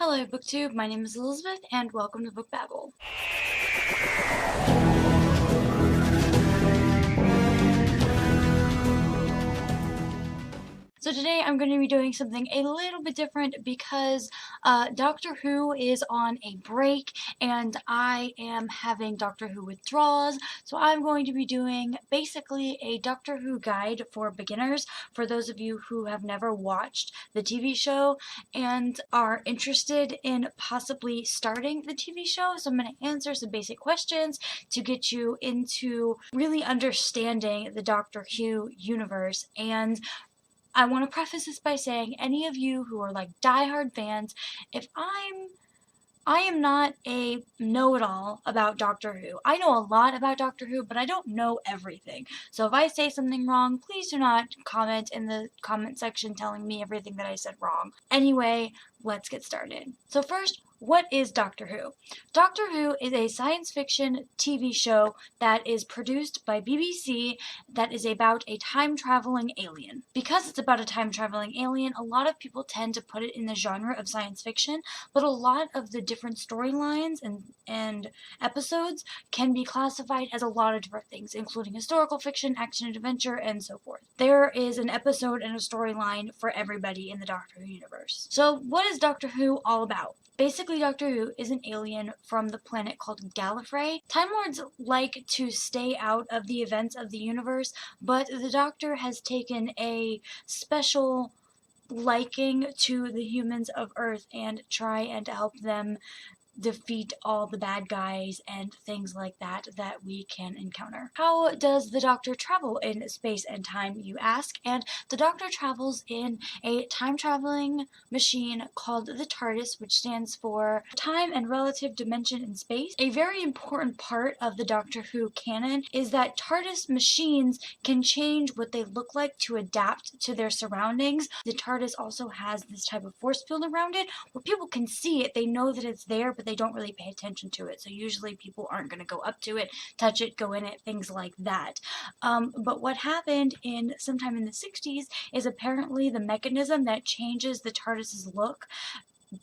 Hello BookTube, my name is Elizabeth and welcome to Book Babble. So today I'm going to be doing something a little bit different because Doctor Who is on a break and I am having Doctor Who withdrawals. So I'm going to be doing basically a Doctor Who guide for beginners, for those of you who have never watched the TV show and are interested in possibly starting the TV show. So I'm going to answer some basic questions to get you into really understanding the Doctor Who universe. And I want to preface this by saying, any of you who are like diehard fans, I am not a know-it-all about Doctor Who. I know a lot about Doctor Who, but I don't know everything. So if I say something wrong, please do not comment in the comment section telling me everything that I said wrong. Anyway, let's get started. So first, what is Doctor Who? Doctor Who is a science fiction TV show that is produced by BBC that is about a time-traveling alien. Because it's about a time-traveling alien, a lot of people tend to put it in the genre of science fiction, but a lot of the different storylines and episodes can be classified as a lot of different things, including historical fiction, action and adventure, and so forth. There is an episode and a storyline for everybody in the Doctor Who universe. So what is Doctor Who all about? Basically, Doctor Who is an alien from the planet called Gallifrey. Time Lords like to stay out of the events of the universe, but the Doctor has taken a special liking to the humans of Earth and try and help them defeat all the bad guys and things like that we can encounter. How does the Doctor travel in space and time, you ask? And the Doctor travels in a time-traveling machine called the TARDIS, which stands for Time and Relative Dimension in Space. A very important part of the Doctor Who canon is that TARDIS machines can change what they look like to adapt to their surroundings. The TARDIS also has this type of force field around it where people can see it, they know that it's there, but they don't really pay attention to it. So usually people aren't going to go up to it, touch it, go in it, things like that. But what happened sometime in the 60s is apparently the mechanism that changes the TARDIS's look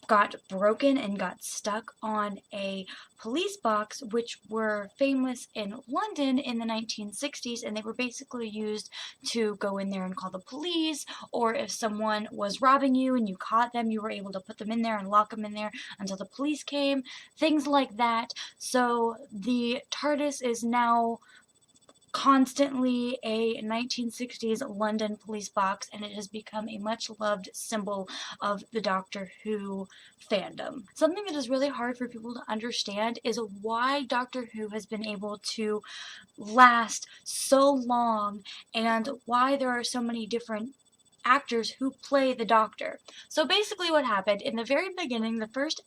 got broken and got stuck on a police box, which were famous in London in the 1960s, and they were basically used to go in there and call the police, or if someone was robbing you and you caught them, you were able to put them in there and lock them in there until the police came, things like that. So the TARDIS is now constantly a 1960s London police box, and it has become a much loved symbol of the Doctor Who fandom. Something that is really hard for people to understand is why Doctor Who has been able to last so long and why there are so many different actors who play the Doctor. So basically what happened in the very beginning, the first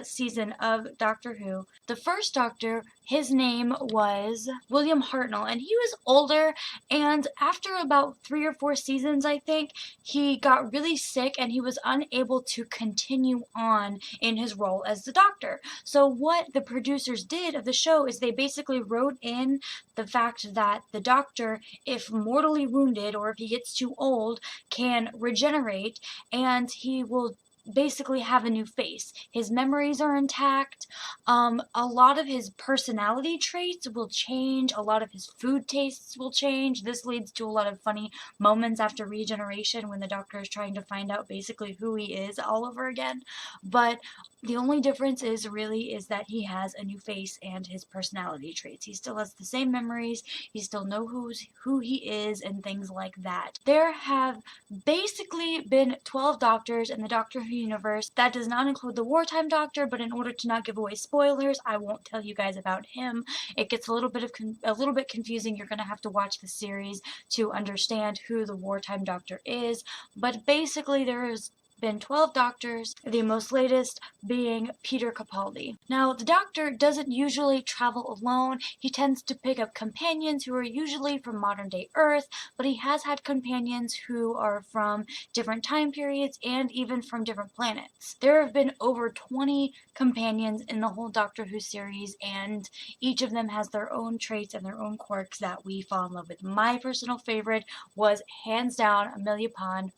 season of Doctor Who, the first Doctor, his name was William Hartnell, and he was older, and after about 3 or 4 seasons, I think, he got really sick and he was unable to continue on in his role as the Doctor. So what the producers did of the show is they basically wrote in the fact that the Doctor, if mortally wounded or if he gets too old, can regenerate, and he will basically have a new face. His memories are intact. A lot of his personality traits will change. A lot of his food tastes will change. This leads to a lot of funny moments after regeneration when the Doctor is trying to find out basically who he is all over again. But the only difference is that he has a new face and his personality traits. He still has the same memories. He still knows who he is and things like that. There have basically been 12 Doctors in the Doctor Who universe. That does not include the Wartime Doctor, but in order to not give away spoilers, I won't tell you guys about him. It gets a little bit confusing. You're going to have to watch the series to understand who the Wartime Doctor is. But basically there is been 12 Doctors, the most latest being Peter Capaldi. Now, the Doctor doesn't usually travel alone. He tends to pick up companions who are usually from modern-day Earth, but he has had companions who are from different time periods and even from different planets. There have been over 20 companions in the whole Doctor Who series, and each of them has their own traits and their own quirks that we fall in love with. My personal favorite was, hands down, Amelia Pond.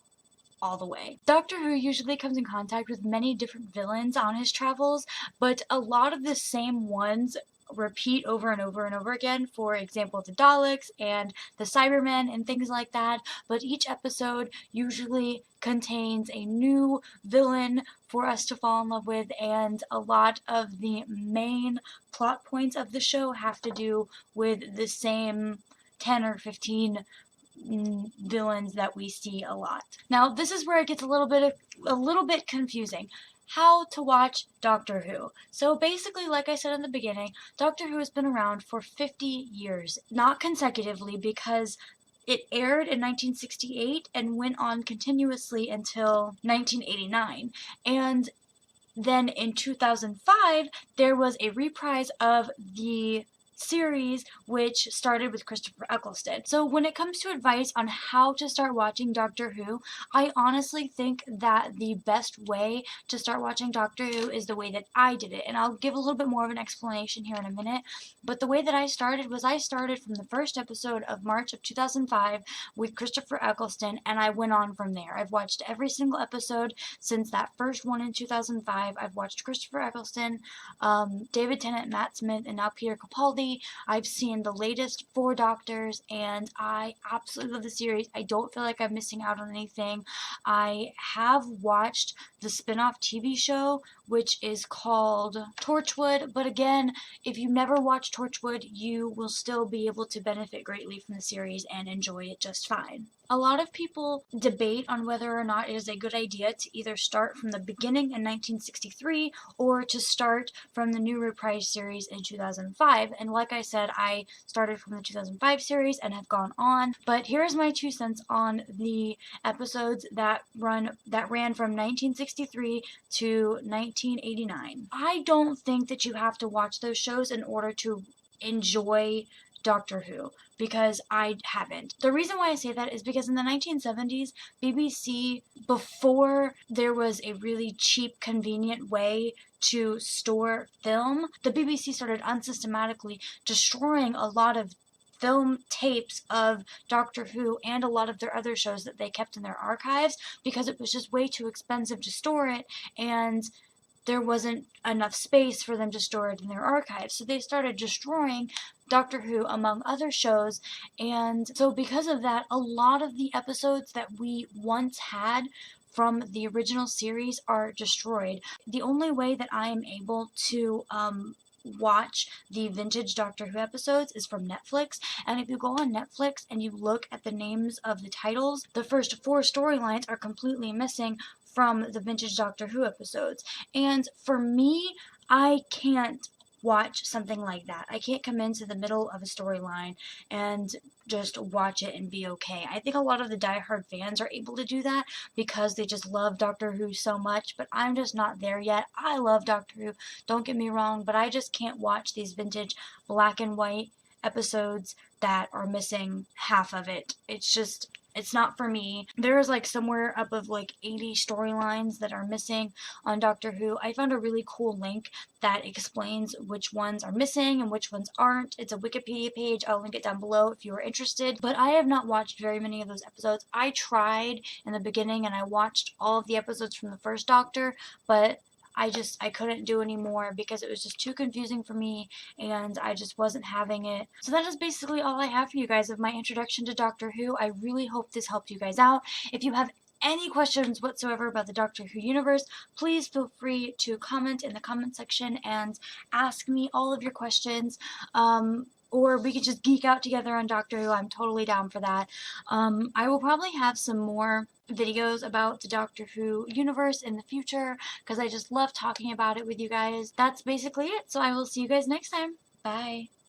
all the way. Doctor Who usually comes in contact with many different villains on his travels, but a lot of the same ones repeat over and over and over again. For example, the Daleks and the Cybermen and things like that. But each episode usually contains a new villain for us to fall in love with, and a lot of the main plot points of the show have to do with the same 10 or 15 villains that we see a lot. Now, this is where it gets a little bit confusing. How to watch Doctor Who. So basically, like I said in the beginning, Doctor Who has been around for 50 years, not consecutively, because it aired in 1968 and went on continuously until 1989. And then in 2005, there was a reprise of the series which started with Christopher Eccleston. So when it comes to advice on how to start watching Doctor Who, I honestly think that the best way to start watching Doctor Who is the way that I did it. And I'll give a little bit more of an explanation here in a minute. But the way that I started was I started from the first episode of March of 2005 with Christopher Eccleston, and I went on from there. I've watched every single episode since that first one in 2005. I've watched Christopher Eccleston, David Tennant, Matt Smith, and now Peter Capaldi. I've seen the latest 4 Doctors, and I absolutely love the series. I don't feel like I'm missing out on anything. I have watched the spin-off TV show, which is called Torchwood, but again, if you never watched Torchwood, you will still be able to benefit greatly from the series and enjoy it just fine. A lot of people debate on whether or not it is a good idea to either start from the beginning in 1963 or to start from the new reprise series in 2005. And like I said, I started from the 2005 series and have gone on. But here's my 2 cents on the episodes that ran from 1963 to 1989. I don't think that you have to watch those shows in order to enjoy Doctor Who, because I haven't. The reason why I say that is because in the 1970s, BBC, before there was a really cheap, convenient way to store film, the BBC started unsystematically destroying a lot of film tapes of Doctor Who and a lot of their other shows that they kept in their archives because it was just way too expensive to store it, and there wasn't enough space for them to store it in their archives. So they started destroying Doctor Who among other shows, and so because of that, a lot of the episodes that we once had from the original series are destroyed. The only way that I am able to watch the vintage Doctor Who episodes is from Netflix, and if you go on Netflix and you look at the names of the titles, the first 4 storylines are completely missing from the vintage Doctor Who episodes. And for me, I can't watch something like that. I can't come into the middle of a storyline and just watch it and be okay. I think a lot of the diehard fans are able to do that because they just love Doctor Who so much, but I'm just not there yet. I love Doctor Who, don't get me wrong, but I just can't watch these vintage black and white episodes that are missing half of it. It's not for me. There's like somewhere up of like 80 storylines that are missing on Doctor Who. I found a really cool link that explains which ones are missing and which ones aren't. It's a Wikipedia page. I'll link it down below if you are interested. But I have not watched very many of those episodes. I tried in the beginning and I watched all of the episodes from the first Doctor, but I couldn't do anymore because it was just too confusing for me and I just wasn't having it. So that is basically all I have for you guys of my introduction to Doctor Who. I really hope this helped you guys out. If you have any questions whatsoever about the Doctor Who universe, please feel free to comment in the comment section and ask me all of your questions. Or we could just geek out together on Doctor Who. I'm totally down for that. I will probably have some more videos about the Doctor Who universe in the future because I just love talking about it with you guys. That's basically it. So I will see you guys next time. Bye.